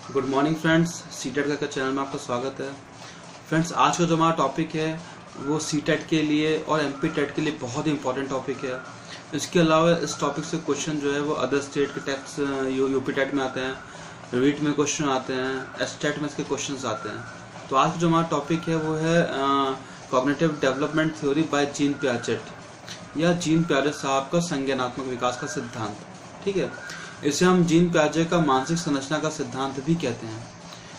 Good morning friends, CTET का channel में आपका स्वागत है। फ्रेंड्स, आज का जो हमारा टॉपिक है वो सीटेट के लिए और एमपी टेट के लिए बहुत ही इंपॉर्टेंट टॉपिक है। इसके अलावा इस टॉपिक से क्वेश्चन जो है वो अदर स्टेट के टैक्स यूपी टेट में आते हैं, रीट में क्वेश्चन आते हैं, एस्टेट में इसके क्वेश्चंस आते हैं। तो आज का जो हमारा टॉपिक है वो है cognitive development theory by gene Piaget या जीन पियाजेट साहब का संज्ञानात्मक विकास का सिद्धांत। ठीक है, इसे हम जीन पियाजेट का मानसिक संरचना का सिद्धांत भी कहते हैं।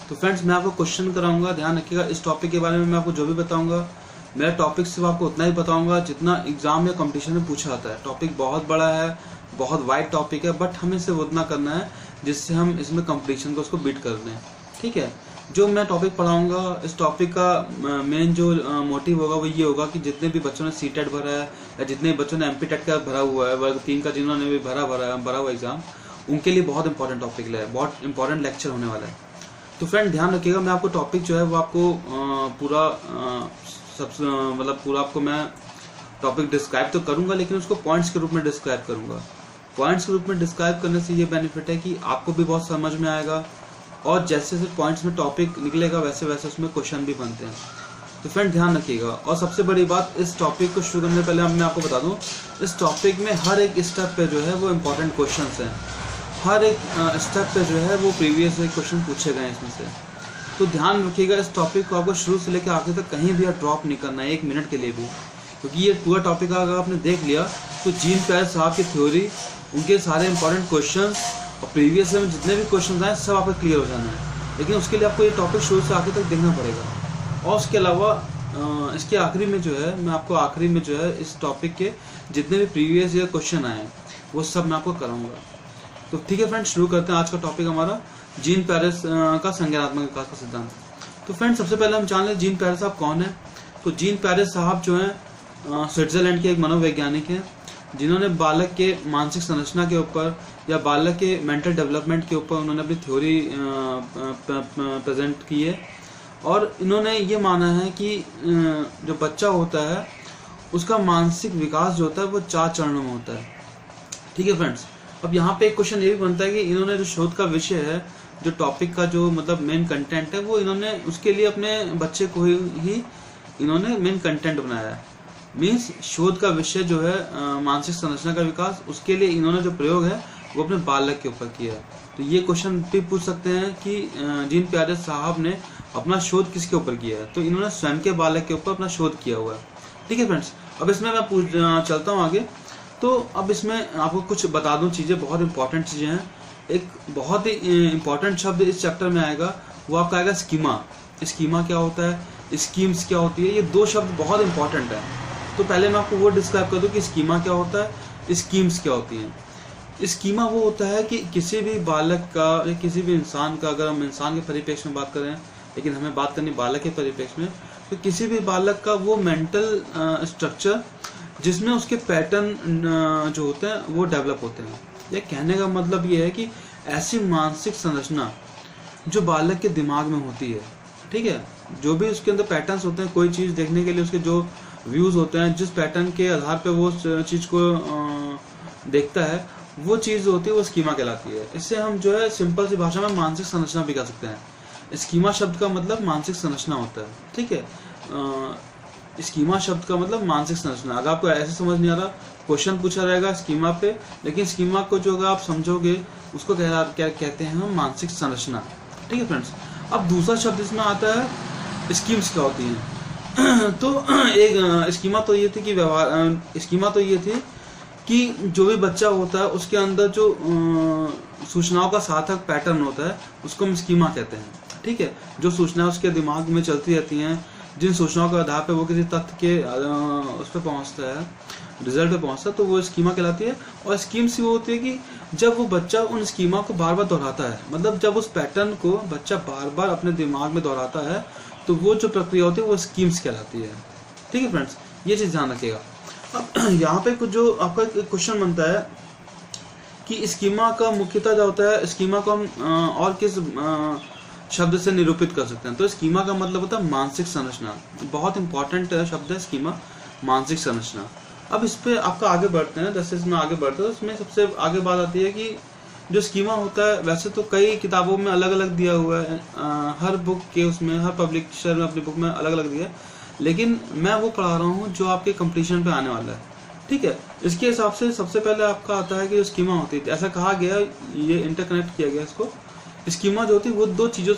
तो फ्रेंड्स, मैं आपको क्वेश्चन कराऊंगा, ध्यान रखिएगा। इस टॉपिक के बारे में मैं आपको जो भी बताऊंगा, मेरा टॉपिक सिर्फ आपको उतना ही बताऊंगा जितना एग्जाम या कंपटीशन में पूछा जाता है। टॉपिक बहुत बड़ा है, बहुत वाइड टॉपिक है, बट हमें सिर्फ उतना करना है जिससे हम इसमें कंपटीशन को उसको बीट कर दें। ठीक है, जो मैं टॉपिक पढ़ाऊंगा, इस टॉपिक का मेन जो मोटिव होगा वो ये होगा कि जितने भी बच्चों ने सीटेट भरा है या जितने भी बच्चों ने एमपी टेट का भरा हुआ है, वर्ग 3 का जिन्होंने भी भरा हुआ एग्जाम, उनके लिए बहुत इंपॉर्टेंट टॉपिक है, बहुत इंपॉर्टेंट लेक्चर होने वाला है। तो फ्रेंड ध्यान रखिएगा, मैं आपको टॉपिक जो है वो आपको पूरा पूरा आपको मैं टॉपिक डिस्क्राइब तो करूंगा, लेकिन उसको पॉइंट्स के रूप में डिस्क्राइब करूंगा। पॉइंट्स के रूप में डिस्क्राइब करने से ये बेनिफिट है कि आपको भी बहुत समझ में आएगा और जैसे जैसे पॉइंट्स में टॉपिक निकलेगा वैसे वैसे उसमें क्वेश्चन भी बनते हैं। तो फ्रेंड ध्यान रखिएगा। और सबसे बड़ी बात, इस टॉपिक को शुरू करने से पहले मैं आपको बता दूं, इस टॉपिक में हर एक स्टेप पे जो है वो इम्पोर्टेंट क्वेश्चंस हैं। हर एक स्टेप पे जो है वो प्रीवियस क्वेश्चन पूछे गए इसमें से। तो ध्यान रखिएगा, इस टॉपिक को आपको शुरू से लेकर आखिर तक कहीं भी ड्रॉप नहीं करना है, 1 मिनट के लिए भी, क्योंकि ये पूरा टॉपिक अगर आपने देख लिया तो जीन पियाजेट साहब की थ्योरी, उनके सारे इंपॉर्टेंट क्वेश्चन और प्रीवियस में जितने भी क्वेश्चन आए सब आपको क्लियर हो जाना है। लेकिन उसके लिए आपको ये टॉपिक शुरू से आखिर तक देखना पड़ेगा। और उसके अलावा इसके आखिरी में जो है, मैं आपको आखिरी में जो है इस टॉपिक के जितने भी प्रीवियस ईयर क्वेश्चन आए वो सब मैं आपको कराऊंगा। तो ठीक है फ्रेंड्स, शुरू करते हैं आज का टॉपिक हमारा जीन पियाजेट का संज्ञानात्मक विकास का सिद्धांत। तो फ्रेंड्स, सबसे पहले हम जान लें जीन पियाजेट साहब कौन है। तो जीन पियाजेट साहब जो है स्विट्जरलैंड के एक मनोवैज्ञानिक हैं, जिन्होंने बालक के मानसिक संरचना के ऊपर या बालक के मेंटल डेवलपमेंट के ऊपर उन्होंने अपनी थ्योरी प्रेजेंट की है। और इन्होंने ये माना है कि जो बच्चा होता है उसका मानसिक विकास जो होता है वो 4 चरणों में होता है। ठीक है फ्रेंड्स, अब यहाँ पे एक क्वेश्चन ये भी बनता है कि इन्होंने जो शोध का विषय है, जो टॉपिक का जो मतलब मेन कंटेंट है, वो इन्होंने उसके लिए अपने बच्चे को ही इन्होंने मेन कंटेंट बनाया है। मीन्स शोध का विषय जो है मानसिक संरचना का विकास, उसके लिए इन्होंने जो प्रयोग है वो अपने बालक के ऊपर किया है। तो ये क्वेश्चन भी पूछ सकते हैं कि जीन पियाजेट साहब ने अपना शोध किसके ऊपर किया है। तो इन्होंने स्वयं के बालक के ऊपर अपना शोध किया हुआ है। ठीक है फ्रेंड्स, अब इसमें मैं चलता हूँ आगे। तो अब इसमें आपको कुछ बता दूं चीज़ें, बहुत इंपॉर्टेंट चीज़ें हैं। एक बहुत ही इंपॉर्टेंट शब्द इस चैप्टर में आएगा, वो आपका आएगा स्कीमा। स्कीमा क्या होता है, स्कीम्स क्या होती है, ये 2 शब्द बहुत इंपॉर्टेंट है। तो पहले मैं आपको वो डिस्क्राइब कर दूं कि स्कीमा क्या होता है, स्कीम्स क्या होती हैं। स्कीमा वो होता है कि किसी भी बालक का या किसी भी इंसान का, अगर हम इंसान के परिप्रेक्ष्य में बात करें, लेकिन हमें बात करनी बालक के परिप्रेक्ष्य में, तो किसी भी बालक का वो मेंटल स्ट्रक्चर जिसमें उसके पैटर्न जो होते हैं वो डेवलप होते हैं। ये कहने का मतलब ये है कि ऐसी मानसिक संरचना जो बालक के दिमाग में होती है, ठीक है, जो भी उसके अंदर पैटर्न्स होते हैं, कोई चीज़ देखने के लिए उसके जो व्यूज़ होते हैं, जिस पैटर्न के आधार पे वो चीज़ को देखता है, वो चीज़ होती है वो स्कीमा कहलाती है। इससे हम जो है सिंपल सी भाषा में मानसिक संरचना भी कह सकते हैं। स्कीमा शब्द का मतलब मानसिक संरचना होता है। ठीक है, स्कीमा शब्द का मतलब मानसिक संरचना। अगर आपको ऐसे समझ नहीं आ रहा, क्वेश्चन पूछा रहेगा स्कीमा पे, लेकिन स्कीमा को जो अगर आप समझोगे उसको क्या कहते हैं हम, मानसिक संरचना। ठीक है फ्रेंड्स, अब दूसरा शब्द इसमें आता है स्कीम्स क्या होती हैं। तो एक स्कीमा तो ये थी कि स्कीमा तो ये थी कि जो भी बच्चा होता है उसके अंदर जो सूचनाओं का सार्थक पैटर्न होता है उसको हम स्कीमा कहते हैं। ठीक है, जो सूचनाएं उसके दिमाग में चलती रहती हैं, जिन सूचनाओं के आधार पे वो किसी तथ्य के उस पर पहुंचता है, रिजल्ट पे पहुंचता है, तो वो स्कीमा कहलाती है। और स्कीम्स वो होती है कि जब वो बच्चा उन स्कीमा को बार बार दोहराता है, मतलब जब उस पैटर्न को बच्चा बार बार अपने दिमाग में दोहराता है, तो वो जो प्रक्रिया होती है वो स्कीम्स कहलाती है। ठीक है फ्रेंड्स, ये चीज़ ध्यान रखिएगा। अब यहाँ पे कुछ जो आपका क्वेश्चन बनता है कि स्कीमा का मुख्यतः जो होता है, स्कीमा को हम और किस शब्द से निरूपित कर सकते हैं। तो स्कीमा का मतलब होता है मानसिक संरचना। बहुत इंपॉर्टेंट शब्द है स्कीमा, मानसिक संरचना। अब इस पे आपका आगे बढ़ते हैं, जैसे इसमें आगे बढ़ते हैं, इसमें सबसे आगे बात आती है कि जो स्कीमा होता है वैसे तो कई किताबों में अलग अलग दिया हुआ है, हर बुक के उसमें, हर पब्लिशर में अपनी बुक में अलग अलग दिया है, लेकिन मैं वो पढ़ा रहा हूँ जो आपके कंपटीशन पे आने वाला है। ठीक है, इसके हिसाब से सबसे पहले आपका आता है कि जो स्कीमा होती है, ऐसा कहा गया, ये इंटरकनेक्ट किया गया इसको, स्कीमा जो होती है वो दो चीज़ों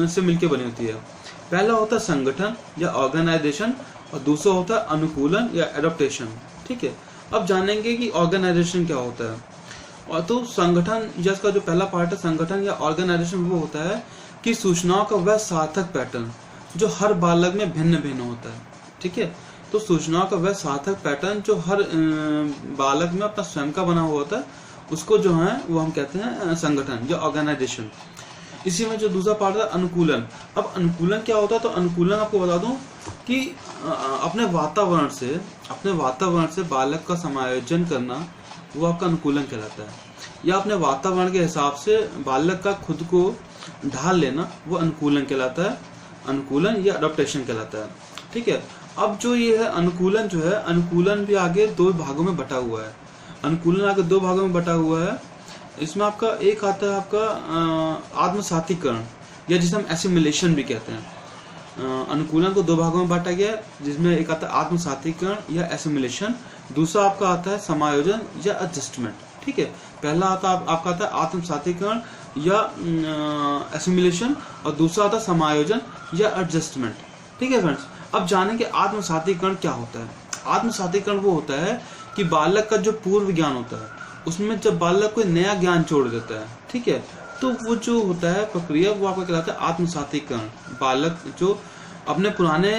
से मिलकर बनी होती है। पहला होता है संगठन या ऑर्गेनाइजेशन, और दूसरा होता है अनुकूलन या एडॉप्टेशन। ठीक है, अब जानेंगे कि ऑर्गेनाइजेशन क्या होता है। और तो संगठन या इसका जो पहला पार्ट है संगठन या ऑर्गेनाइजेशन, वो होता है कि सूचनाओं का वह सार्थक पैटर्न जो हर बालक में भिन्न भिन्न होता है। ठीक है, तो सूचनाओं का वह सार्थक पैटर्न जो हर बालक में अपना स्वयं का बना हुआ होता है, उसको जो है वो हम कहते हैं संगठन या ऑर्गेनाइजेशन। इसी में जो दूसरा पार्ट है अनुकूलन। अब अनुकूलन क्या होता है, तो अनुकूलन आपको बता दूं कि अपने वातावरण से बालक का समायोजन करना, वो आपका अनुकूलन कहलाता है। या अपने वातावरण के हिसाब से बालक का खुद को ढाल लेना, वो अनुकूलन कहलाता है, अनुकूलन या अडॉप्टेशन कहलाता है। ठीक है, अब जो ये है अनुकूलन जो है, अनुकूलन भी आगे दो भागों में बटा हुआ है। अनुकूलन आगे दो भागों में बटा हुआ है। इसमें आपका एक आता है आपका आत्मसातीकरण, या जिसे हम एसिमिलेशन भी कहते हैं। अनुकूलन को दो भागों में बांटा गया है, जिसमें एक आता है आत्मसातीकरण या एसिमिलेशन, दूसरा आपका आता है समायोजन या एडजस्टमेंट। ठीक है, पहला आपका आता है आत्मसातीकरण या एसिमिलेशन, और दूसरा आता है समायोजन या एडजस्टमेंट। ठीक है फ्रेंड्स, अब जानेंगे आत्मसातीकरण क्या होता है। आत्मसातीकरण वो होता है कि बालक का जो पूर्व ज्ञान होता है, उसमें जब बालक कोई नया ज्ञान जोड़ देता है, ठीक है, तो वो जो होता है प्रक्रिया, वो आपका कहलाता है आत्मसातीकरण। बालक जो अपने पुराने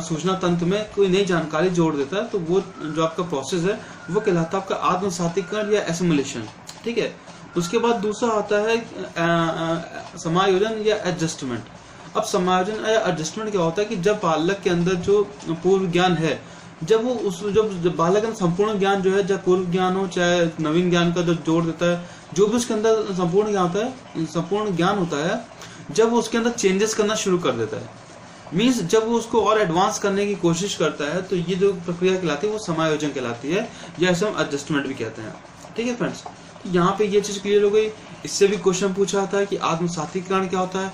सूचना तंत्र में कोई नई जानकारी जोड़ देता है, तो वो जो आपका प्रोसेस है वो कहलाता है आपका आत्मसातीकरण या एसिमिलेशन। ठीक है, उसके बाद दूसरा आता है समायोजन या एडजस्टमेंट। अब समायोजन या एडजस्टमेंट क्या होता है कि जब बालक के अंदर जो पूर्व ज्ञान है, जब वो जब बालक का संपूर्ण ज्ञान जो है, चाहे पूर्व ज्ञान हो चाहे नवीन ज्ञान का जो जोड़ देता है, जो भी उसके अंदर संपूर्ण ज्ञान होता है, जब वो उसके अंदर चेंजेस करना शुरू कर देता है, मीन्स जब वो उसको और एडवांस करने की कोशिश करता है, तो ये जो प्रक्रिया कहलाती है वो समायोजन कहलाती है, या इसे हम एडजस्टमेंट भी कहते हैं। ठीक है फ्रेंड्स, यहाँ पे ये चीज क्लियर हो गई। इससे भी क्वेश्चन पूछा जाता है कि आत्मसातीकरण क्या होता है।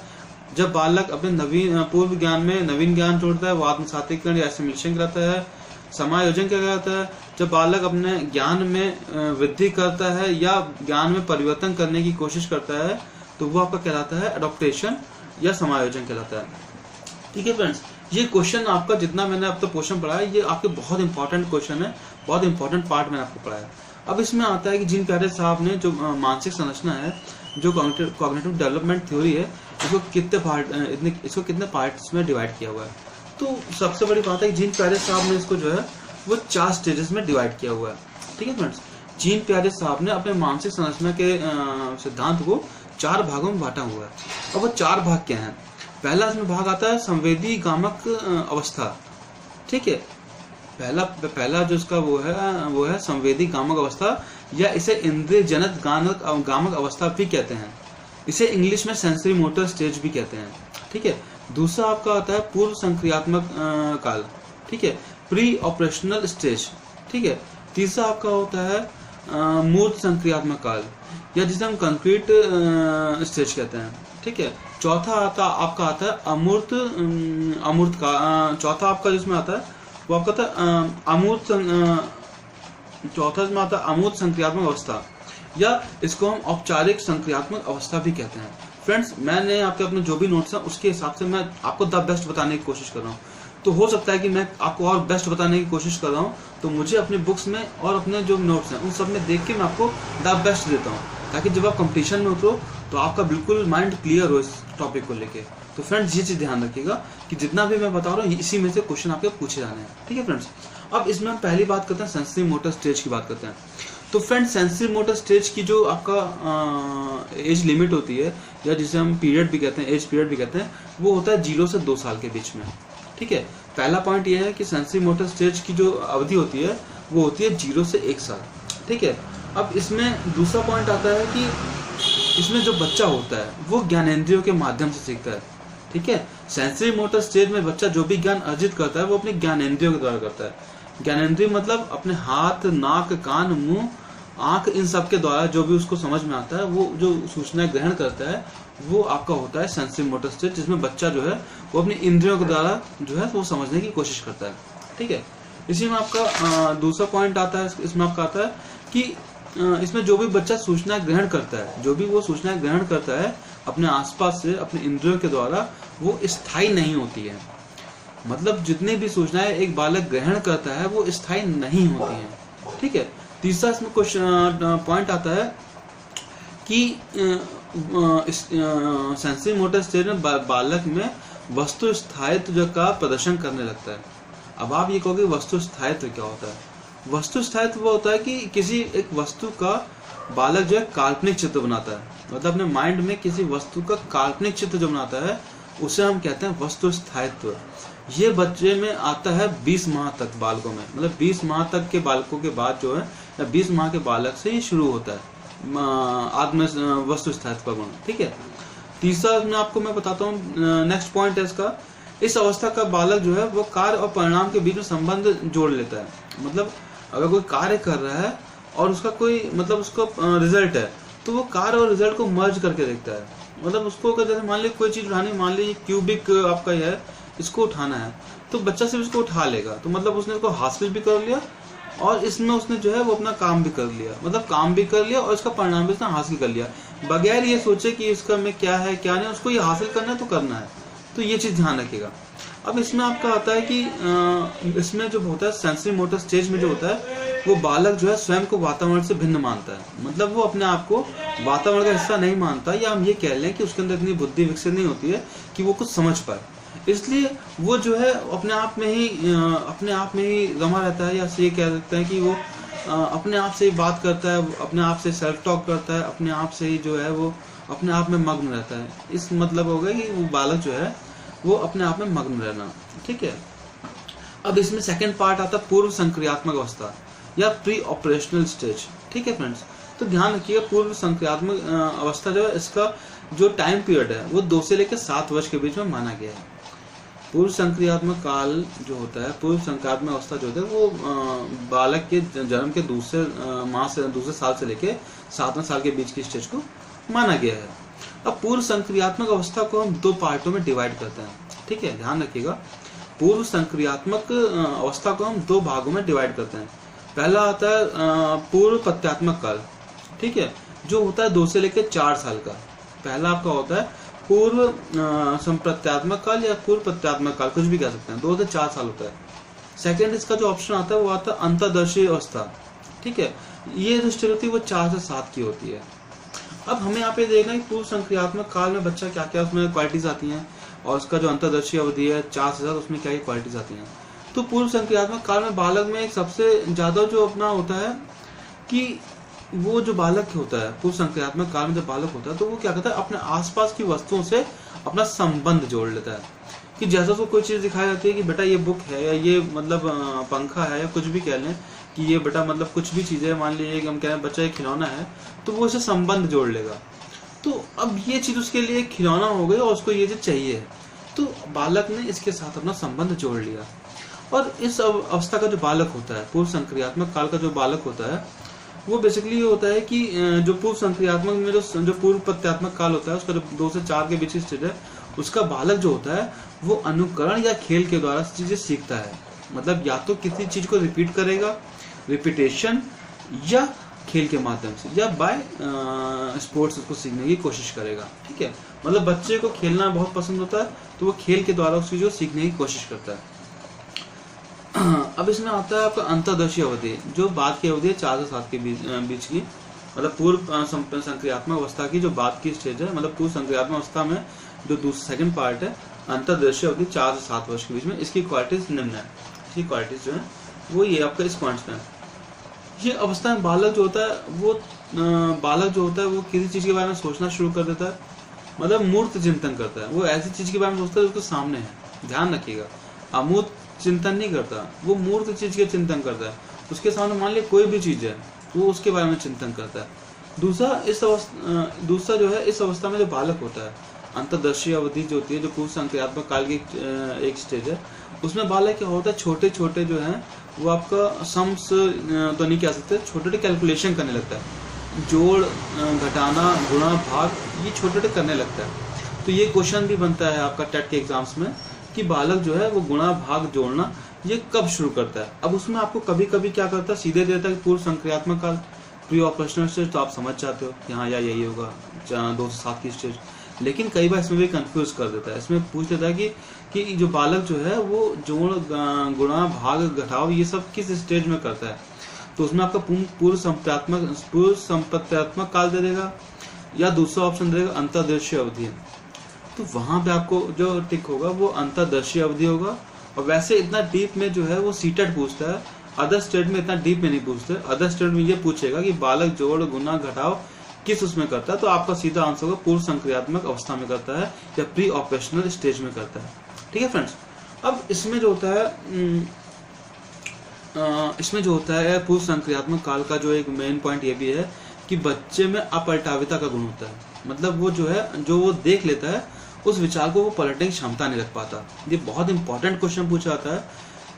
जब बालक अपने पूर्व ज्ञान में नवीन ज्ञान जोड़ता है, वो आत्मसातीकरण या एसिमिलेशन कहलाता है। समायोजन क्या कहलाता है, जब बालक अपने ज्ञान में वृद्धि करता है या ज्ञान में परिवर्तन करने की कोशिश करता है, तो वो आपका कहलाता है एडॉप्टेशन या समायोजन कहलाता है। ठीक है फ्रेंड्स, ये क्वेश्चन आपका जितना मैंने अब तक क्वेश्चन पढ़ा है, ये आपके बहुत इंपॉर्टेंट क्वेश्चन है, बहुत इंपॉर्टेंट पार्ट मैंने आपको पढ़ाया। अब इसमें आता है कि जिन प्यारे साहब ने जो मानसिक संरचना है, जो कॉग्निटिव डेवलपमेंट थ्योरी है, इसको कितने पार्ट्स में डिवाइड किया हुआ है। तो सबसे बड़ी बात है कि जीन प्यारे साहब ने इसको जो है वो 4 स्टेजेस में डिवाइड किया हुआ है। ठीक है फ्रेंड्स, जीन प्यारे साहब ने अपने मानसिक संरचना के सिद्धांत को 4 भागों में बांटा हुआ है। अब वो 4 भाग क्या हैं। पहला इसमें भाग आता है संवेदी गामक अवस्था। ठीक है, पहला जो इसका वो है संवेदी गामक अवस्था, या इसे इंद्रिय जनक गामक अवस्था भी कहते हैं। इसे इंग्लिश में सेंसरी मोटर स्टेज भी कहते हैं। ठीक है, दूसरा आपका आता है पूर्व संक्रियात्मक काल। ठीक है, प्री ऑपरेशनल स्टेज। ठीक है, तीसरा आपका होता है मूर्त संक्रियात्मक काल, या जिसे हम कंक्रीट स्टेज कहते हैं। ठीक है, चौथा आपका आता है अमूर्त का। चौथा आपका जिसमें आता है वो आपका था चौथा इसमें आता है अमूर्त संक्रियात्मक अवस्था, या इसको हम औपचारिक संक्रियात्मक अवस्था भी कहते हैं। फ्रेंड्स, मैंने आपके अपने जो भी नोट्स हैं उसके हिसाब से मैं आपको द बेस्ट बताने की कोशिश कर रहा हूँ। तो हो सकता है कि मैं आपको और बेस्ट बताने की कोशिश कर रहा हूँ, तो मुझे अपने बुक्स में और अपने जो नोट्स हैं उन सब में देख के मैं आपको द बेस्ट देता हूँ, ताकि जब आप कंपटीशन में उतरो तो आपका बिल्कुल माइंड क्लियर हो इस टॉपिक को लेके। तो फ्रेंड्स, ये चीज ध्यान रखिएगा कि जितना भी मैं बता रहा हूँ इसी में से क्वेश्चन आपके पूछे जाने हैं। ठीक है फ्रेंड्स, अब इसमें हम पहली बात करते हैं सेंसरी मोटर स्टेज की बात करते हैं। तो फ्रेंड्स, सेंसरी मोटर स्टेज की जो आपका एज लिमिट होती है, या जिसे हम पीरियड भी कहते हैं, एज पीरियड भी कहते हैं, वो होता है 0 से 2 साल के बीच में। ठीक है, पहला पॉइंट ये है कि सेंसरी मोटर स्टेज की जो अवधि होती है वो होती है 0 से 1 साल। ठीक है, अब इसमें दूसरा पॉइंट आता है कि इसमें जो बच्चा होता है वो ज्ञानेंद्रियों के माध्यम से सीखता है। ठीक है, सेंसरी मोटर स्टेज में बच्चा जो भी ज्ञान अर्जित करता है वो अपने ज्ञानेंद्रियों के द्वारा करता है। ज्ञानेंद्रिय मतलब अपने हाथ, नाक, कान, मुंह आंख इन सब के द्वारा जो भी उसको समझ में आता है, वो जो सूचनाएं ग्रहण करता है, वो आपका होता है सेंसरी मोटर स्टेज, जिसमें बच्चा जो है वो अपनी इंद्रियों के द्वारा जो है वो समझने की कोशिश करता है। ठीक है, इसी में आपका दूसरा पॉइंट आता है, इसमें आपका आता है कि इसमें जो भी बच्चा सूचनाएं ग्रहण करता है, जो भी वो सूचनाएं ग्रहण करता है अपने आसपास से अपने इंद्रियों के द्वारा, वो स्थायी नहीं होती है। मतलब जितनी भी सूचनाएं एक बालक ग्रहण करता है वो स्थायी नहीं होती हैं। ठीक है, तीसरा इसमें क्वेश्चन पॉइंट आता है कि सेंसरी मोटर स्टेज में बालक में वस्तु स्थायित्व का प्रदर्शन करने लगता है। अब आप ये कहोगे वस्तु स्थायित्व क्या होता है? वस्तु स्थायित्व वो होता है कि किसी एक वस्तु का बालक जो है काल्पनिक चित्र बनाता है, मतलब अपने माइंड में किसी वस्तु का काल्पनिक चित्र जो बनाता है उसे हम कहते हैं वस्तु स्थायित्व। ये बच्चे में आता है 20 माह तक बालकों में, मतलब 20 माह तक के बालकों के बाद जो है, या 20 माह के बालक से ये शुरू होता है आत्म वस्तु स्थायित्व का गुण। ठीक है, तीसरा मैं आपको मैं बताता हूँ, नेक्स्ट पॉइंट है इसका, इस अवस्था का बालक जो है वो कार्य और परिणाम के बीच में संबंध जोड़ लेता है। मतलब अगर कोई कार्य कर रहा है और उसका कोई मतलब उसको रिजल्ट है, तो वो कार्य और रिजल्ट को मर्ज करके देखता है। मतलब उसको जैसे मान लीजिए कोई चीज उठानी, मान लीजिए क्यूबिक आपका है, इसको उठाना है, तो बच्चा सिर्फ इसको उठा लेगा, तो मतलब उसने इसको हासिल भी कर लिया और इसमें उसने जो है वो अपना काम भी कर लिया, मतलब काम भी कर लिया और इसका परिणाम भी उसने हासिल कर लिया, बगैर ये सोचे कि इसका में क्या है क्या नहीं, उसको ये हासिल करना है तो करना है। तो ये चीज ध्यान रखिएगा। अब इसमें आपका आता है कि इसमें जो होता है सेंसरी मोटर स्टेज में जो होता है, वो बालक जो है स्वयं को वातावरण से भिन्न मानता है। मतलब वो अपने आप को वातावरण का हिस्सा नहीं मानता, या हम ये कह लें कि उसके अंदर इतनी बुद्धि विकसित नहीं होती है कि वो कुछ समझ पाए, इसलिए वो जो है अपने आप में ही रमा रहता है, या ये कह सकते हैं कि वो अपने आप से ही बात करता है, अपने आप से सेल्फ टॉक करता है, अपने आप से ही जो है वो अपने आप में मग्न रहता है। इस मतलब हो गया कि वो बालक जो है वो अपने आप में मग्न रहना। ठीक है, अब इसमें सेकंड पार्ट आता है पूर्व संक्रियात्मक अवस्था या प्री ऑपरेशनल स्टेज। ठीक है फ्रेंड्स, तो ध्यान रखिएगा पूर्व संक्रियात्मक अवस्था जो है, इसका जो टाइम पीरियड है वो 2 से लेकर 7 वर्ष के बीच में माना गया है। पूर्व संक्रियात्मक काल जो होता है, पूर्व संक्रियात्मक अवस्था जो होता है, वो बालक के जन्म के दूसरे साल से लेकर 7वें साल के बीच की स्टेज को माना गया है। अब पूर्व संक्रियात्मक अवस्था को हम 2 पार्टों में डिवाइड करते हैं। ठीक है, ध्यान रखिएगा, पूर्व संक्रियात्मक अवस्था को हम 2 भागों में डिवाइड करते हैं। पहला आता है पूर्व प्रत्यात्मक काल। ठीक है, जो होता है 2 से लेकर 4 साल का। पहला आपका होता है पूर्व संप्रत्यात्मक काल या पूर्व प्रत्यात्मक काल, कुछ भी कह सकते हैं, 2 से 4 साल होता है। सेकेंड इसका जो ऑप्शन आता है वो आता है अंतर्दर्शी अवस्था। ठीक है, ये जो स्टेज होती है वो 4 से 7 की होती है। अब हमें यहाँ पे देखना है कि पूर्व संक्रियात्मक काल में बच्चा क्या क्या उसमें क्वालिटीज आती हैं, और उसका जो अंतर्दर्शी अवधि है 4 से 7, उसमें क्या क्या क्वालिटीज आती हैं। तो पूर्व संक्रियात्मक काल में बालक में एक सबसे ज्यादा जो अपना होता है कि वो जो बालक होता है पूर्व संक्रियात्मक काल में जब बालक होता है, तो वो क्या करता है अपने आसपास की वस्तुओं से अपना संबंध जोड़ लेता है। कि जैसा उसको कोई चीज दिखाई जाती है कि बेटा ये बुक है, या ये मतलब पंखा है, या कुछ भी कह लें कि ये बेटा मतलब कुछ भी चीज है, मान लीजिए हम कह रहे हैं बच्चा एक खिलौना है, तो वो इसे संबंध जोड़ लेगा। तो अब ये चीज उसके लिए खिलौना हो गई और उसको ये चीज चाहिए है, तो बालक ने इसके साथ अपना संबंध जोड़ लिया। और इस अवस्था का जो बालक होता है, पूर्व संक्रियात्मक काल का जो बालक होता है, वो बेसिकली ये होता है कि जो पूर्व संक्रियात्मक में जो पूर्व प्रत्यात्मक काल होता है, उसका जो 2 से 4 के बीच की स्टेज है, उसका बालक जो होता है वो अनुकरण या खेल के द्वारा चीजें सीखता है। मतलब या तो किसी चीज को रिपीट करेगा, रिपीटेशन, या खेल के माध्यम से, या बाय स्पोर्ट्स उसको सीखने की कोशिश करेगा। ठीक है, मतलब बच्चे को खेलना बहुत पसंद होता है, तो वो खेल के द्वारा उस चीज को सीखने की कोशिश करता है। अब इसमें आता है आपका अंतर्दर्शी अवधि, जो बाद की अवधि है 4 से 7 के बीच की, मतलब पूर्व संक्रियात्मक अवस्था की जो बाद की स्टेज है, मतलब पूर्व संक्रियात्मक अवस्था में जो दूसरा सेकंड पार्ट है, अंतर्दर्शी अवधि 4 से 7 वर्ष के बीच में। इसकी क्वालिटीज निम्न है, इसकी क्वालिटीज जो है वो ये आपका इस पॉइंट्स में। ये अवस्था में बालक जो होता है वो किसी चीज के बारे में सोचना शुरू कर देता है, मतलब मूर्त चिंतन करता है। वो ऐसी चीज के बारे में सोचता है जो उसके सामने है, ध्यान रखिएगा, अमूर्त चिंतन नहीं करता, वो मूर्त चीज के चिंतन करता है। उसके सामने मान लिया कोई भी चीज है, वो उसके बारे में चिंतन करता है। दूसरा जो है इस अवस्था में जो बालक होता है, अंतर्दर्शी अवधि जो होती है, जो पूर्व संक्रियात्मक काल की एक स्टेज है, उसमें बालक क्या होता है, छोटे छोटे जो है वो आपका सम्स तो नहीं कह सकते, छोटे छोटे कैलकुलेशन करने लगता है, जोड़ घटाना गुणा भाग ये छोटे छोटे करने लगता है। तो ये क्वेश्चन भी बनता है आपका टेट के एग्जाम्स में कि बालक जो है वो गुणा भाग जोड़ना ये कब शुरू करता है। अब उसमें आपको कभी कभी क्या करता है, सीधे देता है पूर्व संक्रियात्मक काल, प्री ऑपरेशनल स्टेज, तो आप समझ जाते हो कि हाँ यार यही होगा 2 से 7 की स्टेज। लेकिन कई बार इसमें भी कंफ्यूज कर देता है, इसमें पूछ लेता है कि जो बालक जो है वो जोड़ गुणा भाग घटाव ये सब किस स्टेज में करता है। तो उसमें आपका पूर्व संप्रत्यात्मक काल दे देगा, या दूसरा ऑप्शन देगा अंतर्दर्शी अवधि। तो वहां पे आपको जो टिक होगा वो अंतर्दर्शी अवधि होगा। और वैसे इतना डीप में जो है वो सीटेट पूछता है, अदर स्टेट में इतना डीप में नहीं पूछते। अदर स्टेट में ये पूछेगा कि बालक जोड़ गुना घटाव किस उसमें करता है, तो आपका सीधा आंसर होगा पूर्व संक्रियात्मक अवस्था में करता है या प्री ऑपरेशनल स्टेज में करता है। ठीक है फ्रेंड्स। अब इसमें जो होता है पूर्व संक्रियात्मक काल का जो एक मेन पॉइंट ये भी है कि बच्चे में अपलटाविता का गुण होता है। मतलब वो जो है जो वो देख लेता है उस विचार को वो पलटने की क्षमता नहीं रख पाता। ये बहुत इंपॉर्टेंट क्वेश्चन पूछा जाता है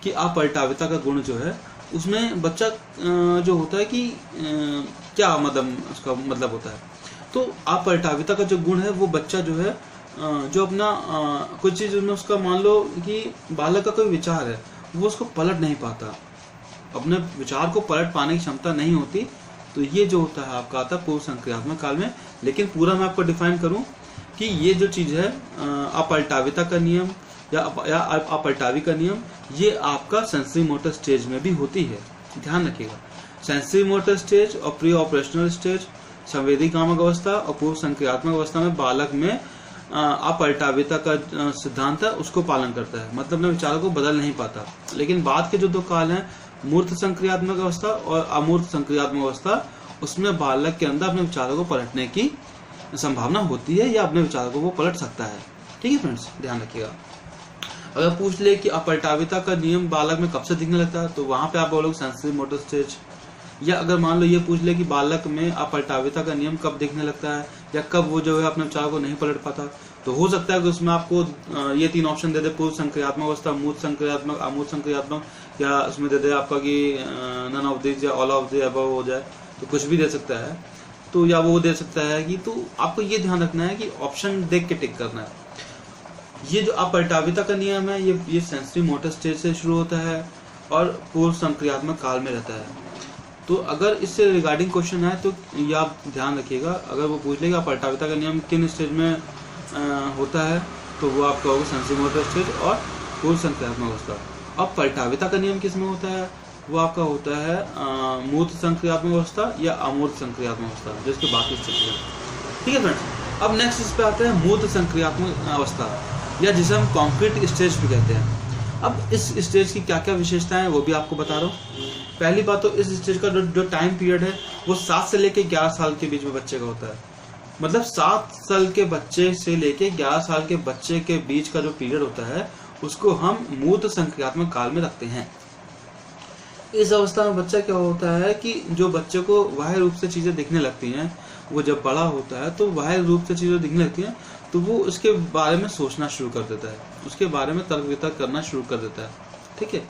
कि अपलटाविता का गुण जो है उसमें बच्चा जो होता है कि क्या मतलब उसका मतलब होता है। तो अपलटाविता का जो गुण है वो बच्चा जो है जो अपना कुछ चीज में उसका मान लो कि बालक का कोई विचार है वो उसको पलट नहीं पाता, अपने विचार को पलट पाने की क्षमता नहीं होती। तो ये जो होता है आपका आता है पूर्व संक्रियात्मक काल में। लेकिन पूरा मैं आपको डिफाइन करूं कि ये जो चीज है अपलटाविता का नियम या अपलटावी का नियम, ये आपका सेंसरी मोटर स्टेज में भी होती है, ध्यान रखिएगा। सेंसरी मोटर स्टेज और प्री ऑपरेशनल स्टेज, संवेदी कामक अवस्था और पूर्व संक्रियात्मक अवस्था में बालक में अपलटाविता का सिद्धांत है उसको पालन करता है, मतलब अपने विचारों को बदल नहीं पाता। लेकिन बाद के जो 2 काल हैं मूर्त संक्रियात्मक अवस्था और अमूर्त संक्रियात्मक अवस्था, उसमें बालक के अंदर अपने विचारों को पलटने की संभावना होती है या अपने विचारों को वो पलट सकता है। ठीक है फ्रेंड्स, ध्यान रखिएगा। अगर पूछ ले कि अपलटाविता का नियम बालक में कब से दिखने लगता है, तो वहां पे आप बोलोगे सेंसरी मोटर स्टेज। या अगर मान लो ये पूछ ले कि बालक में अपलटाविता का नियम कब दिखने लगता है या कब वो जो है अपने विचारों को नहीं पलट पाता, तो हो सकता है कि उसमें आपको ये 3 ऑप्शन दे दे, पूर्व संक्रियात्मक अवस्था, मूर्त संक्रियात्मक, अमूर्त संक्रियात्मक, या उसमें दे दे आपका कि नन ऑफ दिस या ऑल ऑफ द अबव हो जाए, तो कुछ भी दे सकता है। तो या वो दे सकता है कि, तो आपको ये ध्यान रखना है कि ऑप्शन देख के टिक करना है। ये जो अपलटाविता का नियम है ये सेंसरी मोटर स्टेज से शुरू होता है और पूर्व संक्रियात्मक काल में रहता है। तो अगर इससे रिगार्डिंग क्वेश्चन है तो ये आप ध्यान रखिएगा, अगर वो पूछ लेगा अपलटाविता का नियम किन स्टेज में होता है, तो वो आपका होगा सेंसरी मोटर स्टेज और पूर्व संक्रियात्मक अवस्था। अब पलटाविता का नियम किस में होता है, वो आपका होता है मूर्त संक्रियात्मक अवस्था या अमूर्त संक्रियात्मक अवस्था, जिसके बाकी स्थिति है। ठीक है फ्रेंड्स। अब नेक्स्ट इस पे आते हैं मूर्त संक्रियात्मक अवस्था, या जिसे हम कॉन्क्रीट स्टेज भी कहते हैं। अब इस स्टेज की क्या क्या विशेषताएं हैं वो भी आपको बता रहा हूँ। पहली बात तो इस स्टेज का जो टाइम पीरियड है वो 7 से लेके 11 साल के बीच में बच्चे का होता है। मतलब 7 साल के बच्चे से लेके 11 साल के बच्चे के बीच का जो पीरियड होता है उसको हम मूर्त संक्रियात्मक काल में रखते हैं। इस अवस्था में बच्चा क्या होता है कि जो बच्चे को बाह्य रूप से चीजें दिखने लगती हैं, वो जब बड़ा होता है तो बाह्य रूप से चीजें दिखने लगती हैं तो वो उसके बारे में सोचना शुरू कर देता है, उसके बारे में तर्क वितर्क करना शुरू कर देता है। ठीक है।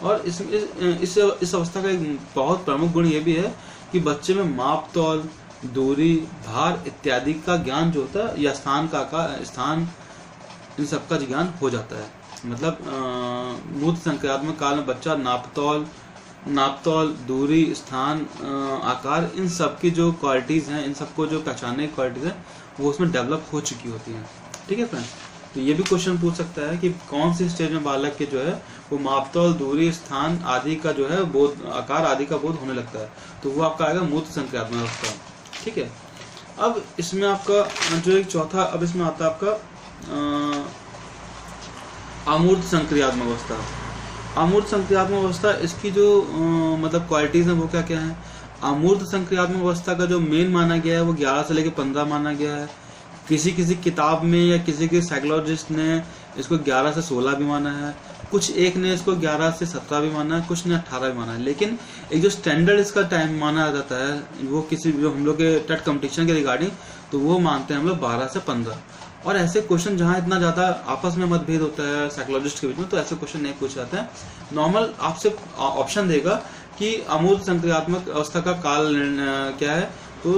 और इस अवस्था का एक बहुत प्रमुख गुण ये भी है कि बच्चे में माप तौल, दूरी, भार इत्यादि का ज्ञान जो होता है या स्थान का आकार, स्थान, इन सब का ज्ञान हो जाता है। मतलब मूर्त संक्रियात्मक काल में बच्चा नापतौल, दूरी, स्थान, आकार, इन सब की जो क्वालिटीज हैं, इन सबको जो पहचानने की क्वालिटीज है वो उसमें डेवलप हो चुकी होती हैं। ठीक है फ्रेंड्स। तो ये भी क्वेश्चन पूछ सकता है कि कौन सी स्टेज में बालक के जो है वो मापतौल, दूरी, स्थान आदि का जो है बोध, आकार आदि का बोध होने लगता है, तो वो आपका आएगा मूर्त संक्रियात्मक अवस्था। ठीक है। अब इसमें आपका जो एक चौथा, अब इसमें आता है आपका अमूर्त संक्रियात्मक अवस्था। अमूर्त संक्रियात्मक अवस्था, इसकी जो मतलब क्वालिटीज हैं वो क्या क्या है। अमूर्त संक्रियात्मक अवस्था का जो मेन माना गया है वो 11 से लेकर 15 माना गया है। किसी किताब में या किसी साइकोलॉजिस्ट ने इसको 11 से 16 भी माना है, कुछ एक ने इसको 11 से 17 भी माना है, कुछ ने 18 भी माना है। लेकिन एक जो स्टैंडर्ड इसका टाइम माना जाता है वो किसी जो हम लोग के टेट कंपटीशन के रिगार्डिंग, तो वो मानते हैं हम लोग 12 से 15। और ऐसे क्वेश्चन जहाँ इतना ज्यादा आपस में मतभेद होता है साइकोलॉजिस्ट के बीच में, तो ऐसे क्वेश्चन नहीं पूछे जाते हैं। नॉर्मल आपसे ऑप्शन देगा कि अमूर्त संक्रियात्मक अवस्था का काल क्या है, तो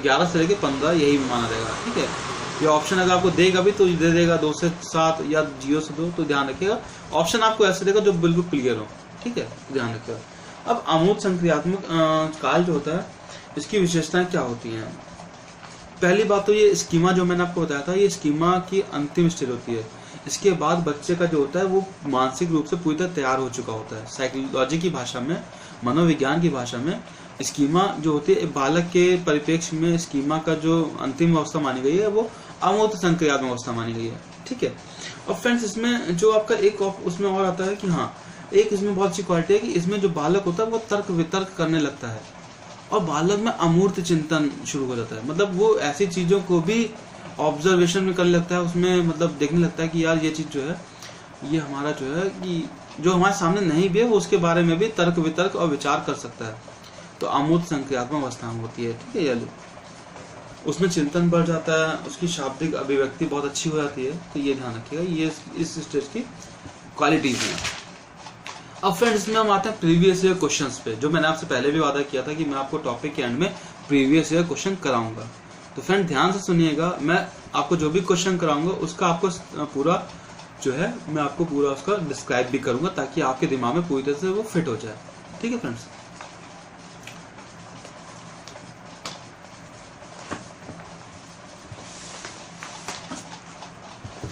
11 से लेकर 15 यही माना रहेगा। ठीक है, ये ऑप्शन अगर आपको देगा भी तो दे देगा 2 से 7 या 0 से 2, तो ध्यान रखिएगा ऑप्शन आपको ऐसे देगा जो बिल्कुल क्लियर हो। ठीक है, ध्यान रखिएगा। अब अमूर्त संक्रियात्मक काल जो होता है, इसकी विशेषताएं क्या होती हैं? पहली बात तो ये स्कीमा जो मैंने आपको बताया था, ये स्कीमा की अंतिम स्टेज होती है। इसके बाद बच्चे का जो होता है वो मानसिक रूप से पूरी तरह तैयार हो चुका होता है। साइकोलॉजी की भाषा में, मनोविज्ञान की भाषा में स्कीमा जो होती है, बालक के परिप्रेक्ष्य में स्कीमा का जो अंतिम अवस्था मानी गई है वो अमूर्त संक्रियात्मक अवस्था मानी गई है। ठीक है, और फ्रेंड्स इसमें जो आपका एक उसमें और आता है कि हाँ, एक इसमें बहुत अच्छी क्वालिटी है कि इसमें जो बालक होता है वो तर्क वितर्क करने लगता है और बालक में अमूर्त चिंतन शुरू हो जाता है। मतलब वो ऐसी चीजों को भी ऑब्जर्वेशन में करने लगता है, उसमें मतलब देखने लगता है कि यार ये चीज जो है, ये हमारा जो है कि जो हमारे सामने नहीं भी है वो उसके बारे में भी तर्क वितर्क और विचार कर सकता है। तो अमूर्त संक्रियात्मक अवस्था होती है। ठीक है, ये उसमें चिंतन बढ़ जाता है, उसकी शाब्दिक अभिव्यक्ति बहुत अच्छी हो जाती है। तो ये ध्यान रखिएगा, ये इस स्टेज की क्वालिटीज हैं। अब फ्रेंड्स इसमें हम आते हैं प्रीवियस ईयर क्वेश्चंस पे, जो मैंने आपसे पहले भी वादा किया था कि मैं आपको टॉपिक के एंड में प्रीवियस ईयर क्वेश्चन कराऊंगा। तो फ्रेंड ध्यान से सुनिएगा, मैं आपको जो भी क्वेश्चन कराऊंगा उसका आपको पूरा जो है मैं आपको पूरा उसका डिस्क्राइब भी करूंगा ताकि आपके दिमाग में पूरी तरह से वो फिट हो जाए। ठीक है फ्रेंड्स,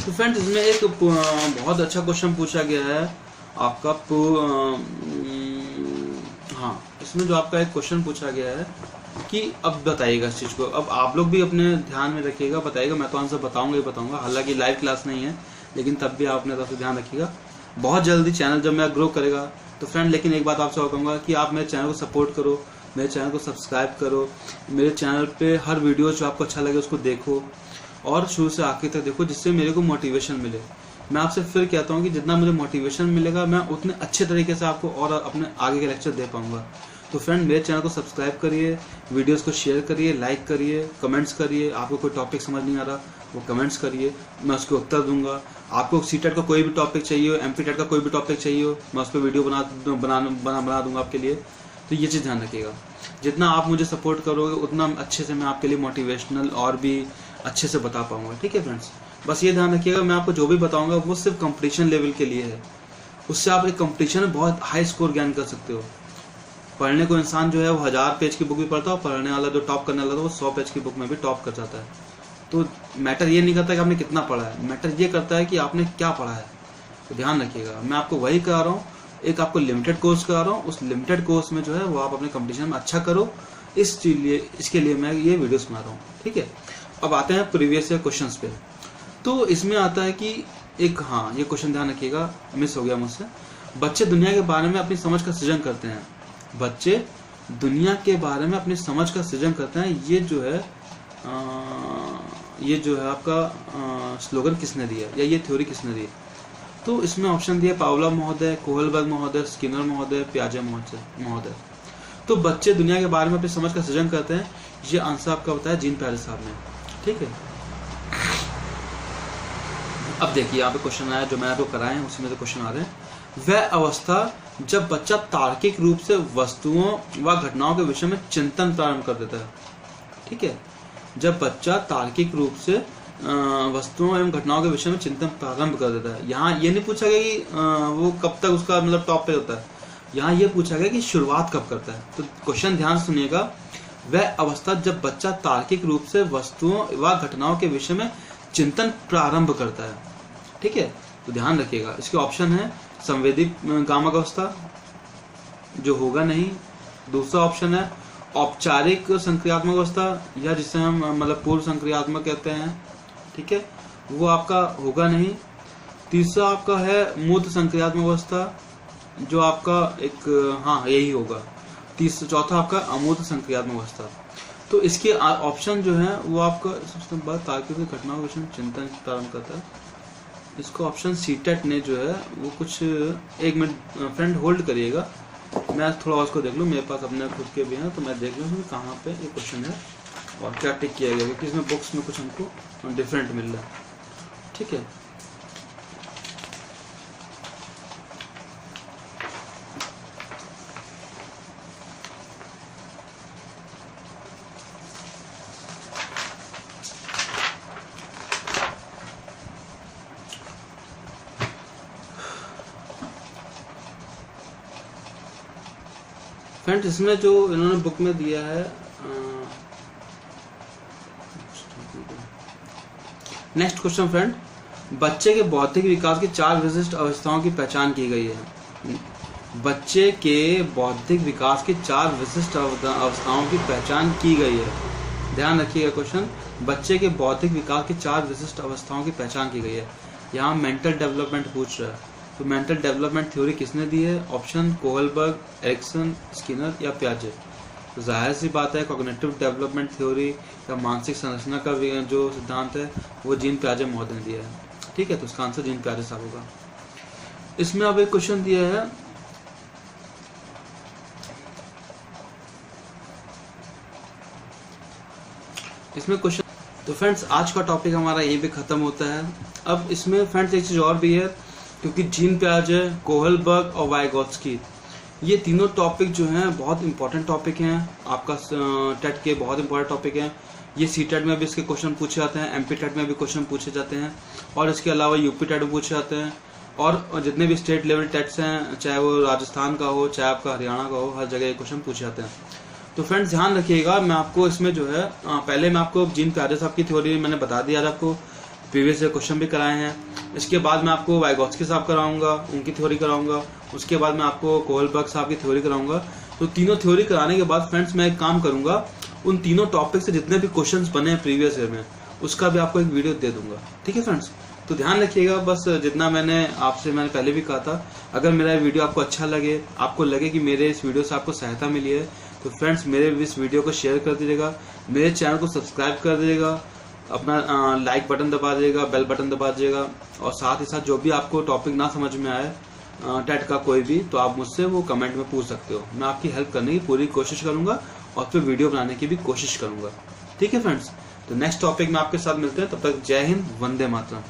तो फ्रेंड्स इसमें एक बहुत अच्छा क्वेश्चन पूछा गया है आपका हाँ, इसमें जो आपका एक क्वेश्चन पूछा गया है कि अब बताइएगा इस चीज को, अब आप लोग भी अपने ध्यान में रखिएगा, बताइएगा। मैं तो आंसर बताऊंगा ही बताऊंगा, हालांकि लाइव क्लास नहीं है, लेकिन तब भी आप अपने तरफ से ध्यान रखिएगा। बहुत जल्दी चैनल जब मेरा ग्रो करेगा तो फ्रेंड, लेकिन एक बात आपसे और कहूंगा कि आप मेरे चैनल को सपोर्ट करो, मेरे चैनल को सब्सक्राइब करो, मेरे चैनल पे हर वीडियो जो आपको अच्छा लगे उसको देखो और शुरू से आखिर तक देखो, जिससे मेरे को मोटिवेशन मिले। मैं आपसे फिर कहता हूँ कि जितना मुझे मोटिवेशन मिलेगा मैं उतने अच्छे तरीके से आपको और अपने आगे के लेक्चर दे पाऊंगा। तो फ्रेंड मेरे चैनल को सब्सक्राइब करिए, वीडियोस को शेयर करिए, लाइक करिए, कमेंट्स करिए। आपको कोई टॉपिक समझ नहीं आ रहा वो कमेंट्स करिए, मैं उसके उत्तर दूंगा। आपको सीटेट का कोई भी टॉपिक चाहिए हो, एमपीटेट का कोई भी टॉपिक चाहिए हो, मैं उस पर वीडियो बना दूंगा आपके लिए। तो ये चीज़ ध्यान रखिएगा, जितना आप मुझे सपोर्ट करोगे उतना अच्छे से मैं आपके लिए मोटिवेशनल और भी अच्छे से बता पाऊंगा। ठीक है फ्रेंड्स, बस ये ध्यान रखिएगा, मैं आपको जो भी बताऊंगा वो सिर्फ कंपटीशन लेवल के लिए है। उससे आप एक कंपटीशन में बहुत हाई स्कोर ज्ञान कर सकते हो। पढ़ने को इंसान जो है वो 1000 पेज की बुक भी पढ़ता है, और पढ़ने वाला जो टॉप करने वाला था वो 100 पेज की बुक में भी टॉप कर जाता है। तो मैटर ये नहीं करता कि आपने कितना पढ़ा है, मैटर ये करता है कि आपने क्या पढ़ा है। तो ध्यान रखिएगा, मैं आपको वही करा रहा हूँ, एक आपको लिमिटेड कोर्स करा रहा हूँ। उस लिमिटेड कोर्स में जो है वो आप अपने कंपटीशन में अच्छा करो, इसके लिए मैं ये वीडियोस बना रहा हूँ। ठीक है, अब आते हैं प्रीवियस ईयर क्वेश्चंस पे। तो इसमें आता है कि एक, हाँ ये क्वेश्चन ध्यान रखिएगा, मिस हो गया मुझसे। बच्चे दुनिया के बारे में अपनी समझ का सृजन करते हैं। बच्चे दुनिया के बारे में अपनी समझ का सृजन करते हैं। ये जो है आपका स्लोगन किसने दिया या ये थ्योरी किसने दी? तो इसमें ऑप्शन दिया पावलोव महोदय, कोहलबर्ग महोदय, स्किनर महोदय, पियाजे महोदय। तो बच्चे दुनिया के बारे में अपनी समझ का सृजन करते हैं, ये आंसर आपका बताया जीन पैरिस साहब ने। ठीक है, अब देखिए यहाँ पे क्वेश्चन आया जो मैं आपको कराए हैं, उसी में से क्वेश्चन आ रहे हैं। वह अवस्था जब बच्चा तार्किक रूप से वस्तुओं व घटनाओं के विषय में चिंतन प्रारंभ कर देता है। ठीक है, जब बच्चा तार्किक रूप से वस्तुओं एवं घटनाओं के विषय में चिंतन प्रारंभ कर देता है। यहाँ ये नहीं पूछा गया कि वो कब तक उसका मतलब टॉप पे होता है, यहाँ ये पूछा गया कि शुरुआत कब करता है। तो क्वेश्चन ध्यान से सुनिएगा, वह अवस्था जब बच्चा तार्किक रूप से वस्तुओं व घटनाओं के विषय में चिंतन प्रारंभ करता है। ठीक है, तो ध्यान रखिएगा, इसके ऑप्शन है संवेदी गामक अवस्था, जो होगा नहीं। दूसरा ऑप्शन है औपचारिक संक्रियात्मक अवस्था, या जिसे हम मतलब पूर्व संक्रियात्मक कहते हैं। ठीक है, वो आपका होगा नहीं। तीसरा आपका है मूर्त संक्रियात्मक अवस्था, जो आपका एक, हाँ यही होगा। चौथा आपका अमूर्त संक्रियात्मक अवस्था। तो इसके ऑप्शन जो है वो आपका सबसे बाद तार्किक घटनाओं के विषय में चिंतन प्रारंभ करता है। इसको ऑप्शन सीटेट ने जो है वो कुछ, एक मिनट फ्रेंड होल्ड करिएगा, मैं थोड़ा उसको देख लूँ, मेरे पास अपने खुद के भी हैं तो मैं देख लूँ कहाँ पे ये क्वेश्चन है। और क्या टिक किया गया, क्योंकि इसमें बुक्स में कुछ हमको डिफरेंट मिल रहा है। ठीक है, फ्रेंड्स इसमें जो इन्होंने बुक में दिया है, नेक्स्ट क्वेश्चन फ्रेंड, बच्चे के बौद्धिक विकास की 4 विशिष्ट अवस्थाओं की पहचान की गई है। बच्चे के बौद्धिक विकास की 4 विशिष्ट अवस्थाओं की पहचान की गई है। ध्यान रखिएगा क्वेश्चन, बच्चे के बौद्धिक विकास की 4 विशिष्ट अवस्थाओं की पहचान की गई है। यहाँ मेंटल डेवलपमेंट पूछ रहा है, तो मेंटल डेवलपमेंट थ्योरी किसने दी है? ऑप्शन कोहलबर्ग, एरिक्सन, स्किनर या पियाजे। तो जाहिर सी बात है कॉग्निटिव डेवलपमेंट थ्योरी या मानसिक संरचना का जो सिद्धांत है वो जीन पियाजे महोदय ने दिया है। ठीक है, तो इसका आंसर जीन पियाजे साहब होगा। इसमें अब एक क्वेश्चन दिया है, इसमें क्वेश्चन, तो फ्रेंड्स आज का टॉपिक हमारा यहीं पे खत्म होता है। अब इसमें फ्रेंड्स एक चीज और भी है, क्योंकि जीन पियाजे, कोहलबर्ग और वाइगोत्स्की, ये तीनों टॉपिक जो हैं बहुत इंपॉर्टेंट टॉपिक हैं, आपका टेट के बहुत इंपॉर्टेंट टॉपिक हैं। ये सी टेट में भी इसके क्वेश्चन पूछे जाते हैं, एमपी टेट में भी क्वेश्चन पूछे जाते हैं, और इसके अलावा यूपी टेट में पूछे जाते हैं, और जितने भी स्टेट लेवल टेट्स हैं, चाहे वो राजस्थान का हो चाहे आपका हरियाणा का हो, हर जगह ये क्वेश्चन पूछे जाते हैं। तो फ्रेंड्स ध्यान रखिएगा, मैं आपको इसमें जो है पहले मैं आपको जीन पियाजे साहब की थ्योरी मैंने बता दिया, आपको प्रीवियस क्वेश्चन भी कराए हैं। इसके बाद मैं आपको वाइगोत्स्की साहब कराऊंगा, उनकी थ्योरी कराऊंगा। उसके बाद मैं आपको कोहलबर्ग साहब की थ्योरी कराऊंगा। तो तीनों थ्योरी कराने के बाद फ्रेंड्स मैं एक काम करूंगा, उन तीनों टॉपिक से जितने भी क्वेश्चंस बने हैं प्रीवियस ईयर में, उसका भी आपको एक वीडियो दे दूंगा। ठीक है फ्रेंड्स, तो ध्यान रखिएगा, बस जितना मैंने पहले भी कहा था, अगर मेरा वीडियो आपको अच्छा लगे, आपको लगे कि मेरे इस वीडियो से आपको सहायता मिली है, तो फ्रेंड्स मेरे इस वीडियो को शेयर कर दीजिएगा, मेरे चैनल को सब्सक्राइब कर दीजिएगा, अपना लाइक बटन दबा दीजिएगा, बेल बटन दबा दीजिएगा, और साथ ही साथ जो भी आपको टॉपिक ना समझ में आए टेट का कोई भी, तो आप मुझसे वो कमेंट में पूछ सकते हो। मैं आपकी हेल्प करने की पूरी कोशिश करूंगा और फिर वीडियो बनाने की भी कोशिश करूंगा। ठीक है फ्रेंड्स, तो नेक्स्ट टॉपिक में आपके साथ मिलते हैं, तब तक जय हिंद, वंदे मातरम।